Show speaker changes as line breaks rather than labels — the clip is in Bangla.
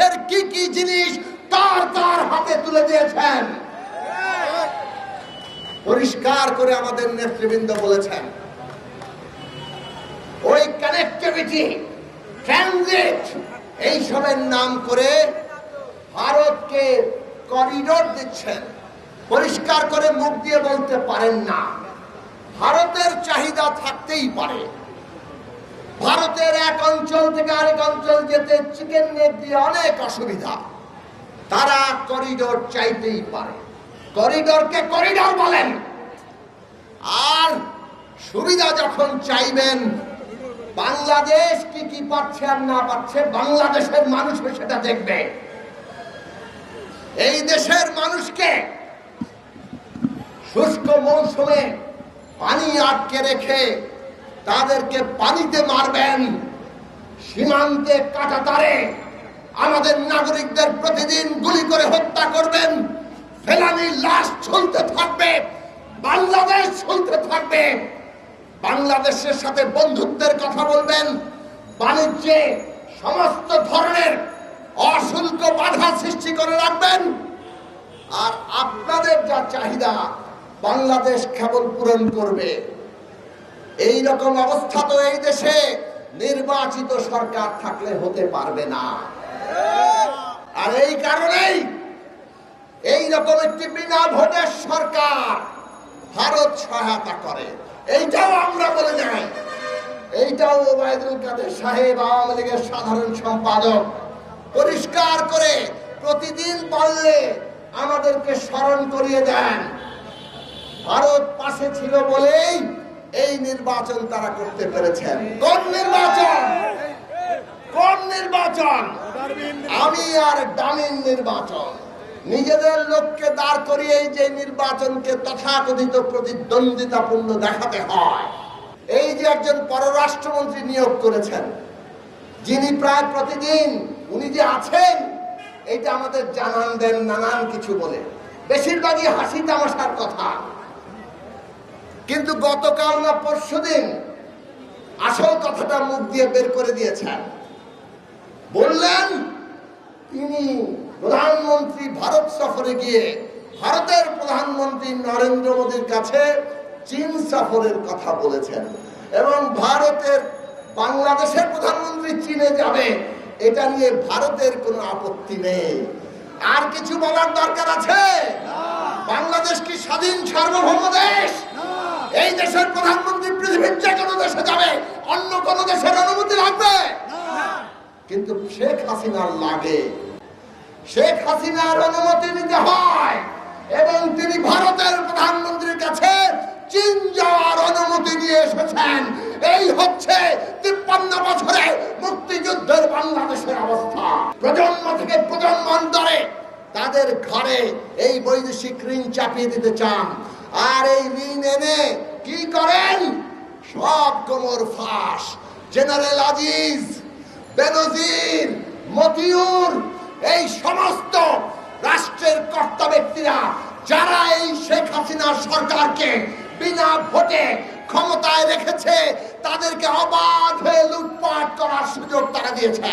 বাংলাদেশের কি কি জিনিস তার তার হাতে তুলে দিয়েছেন। পরিষ্কার করে আমাদের নেতৃবৃন্দ বলেছেন, ওই কানেক্টিভিটি, ট্রানজিট, এইসবের নাম করে ভারতকে করিডোর দিচ্ছেন। পরিষ্কার করে মুখ দিয়ে বলতে পারেন না। ভারতের চাহিদা থাকতেই পারে, ভারতের এক অঞ্চল থেকে আরেক অঞ্চল যেতে চিকেন নেট দিয়ে অনেক অসুবিধা, তারা করিডোর চাইতেই পারে। করিডোরকে করিডোর বলেন, আর সুবিধা যখন চাইবেন, বাংলাদেশ কি কি পাচ্ছে আর না পাচ্ছে বাংলাদেশের মানুষ সেটা দেখবে। এই দেশের মানুষকে শুষ্ক মৌসুমে পানি আটকে রেখে তাদেরকে পানিতে মারবেন, সীমান্তে কাঁটাতারে আমাদের নাগরিকদের প্রতিদিন গুলি করে হত্যা করবেন, ফেলানির লাশ ঝুলতে থাকবে, বাংলাদেশ ঝুলতে থাকবে। বাংলাদেশের সাথে বন্ধুত্বের কথা বলবেন, বাণিজ্যে সমস্ত ধরনের অশুল্ক বাধা সৃষ্টি করে রাখবেন, আর আপনাদের যা চাহিদা বাংলাদেশ কেবল পূরণ করবে। এই রকম অবস্থা তো এই দেশে নির্বাচিত সরকার থাকলে হতে পারবে না। আর এই কারণেই এই রকম একটি বিনা ভোটের সরকার ভারত সহায়তা করে, এইটাও আমরা বলে যাই। এইটাও ওবায়দুল কাদের সাহেব, আওয়ামী লীগের সাধারণ সম্পাদক, পরিষ্কার করে প্রতিদিন বললে আমাদেরকে স্মরণ করিয়ে দেন। ভারত পাশে ছিল বলেই এই নির্বাচন তারা করতে পেরেছেন। কোন নির্বাচন? কোন নির্বাচন? আমি আর ডামিন নির্বাচন। নিজেদের লোককে দাঁড় করিয়ে যে নির্বাচনকে তথাকথিত প্রতিদ্বন্দ্বিতাপূর্ণ দেখাতে হয়। এই যে একজন পররাষ্ট্রমন্ত্রী নিয়োগ করেছেন, যিনি প্রায় প্রতিদিন উনি যে আছেন এইটা আমাদের জানান দেন নানান কিছু বলে, বেশিরভাগই হাসি তামাশার কথা। কিন্তু গতকাল না পরশুদিন আসল কথাটা মুখ দিয়ে বের করে দিয়েছেন। বললেন তিনি প্রধানমন্ত্রী ভারত সফরে গিয়ে ভারতের প্রধানমন্ত্রী নরেন্দ্র মোদীর কাছে চীন সফরের কথা বলেছেন, এবং ভারতের বাংলাদেশের প্রধানমন্ত্রী চীনে যাবে এটা নিয়ে ভারতের কোনো আপত্তি নেই। আর কিছু বলার দরকার আছে? বাংলাদেশ কি স্বাধীন সার্বভৌম দেশ? এই দেশের প্রধানমন্ত্রী পৃথিবীর যে কোনো দেশে যাবে, অন্য কোন দেশের অনুমতি লাগবে? কিন্তু শেখ হাসিনার লাগে। শেখ হাসিনার অনুমতি নিতে হয়, এবং তিনি ভারতের প্রধানমন্ত্রীর কাছে চীন যাওয়ার অনুমতি নিয়ে এসেছেন। এই হচ্ছে 53 বছরে মুক্তিযুদ্ধের বাংলাদেশের অবস্থা। প্রজন্ম থেকে প্রজন্মান্তরে তাদের ঘরে এই বৈদেশিক ঋণ চাপিয়ে দিতে চান, আর এই ঋণ এনে কি করেন? সব কোমর ফাঁস। জেনারেল আজিজ, বেনজির, মতিউর, এই সমস্ত রাষ্ট্রের কর্তা ব্যক্তিরা যারা এই শেখ হাসিনা সরকারকে বিনা ভোটে ক্ষমতায় রেখেছে, তাদেরকে অবাধে লুটপাট করার সুযোগ তারা দিয়েছে।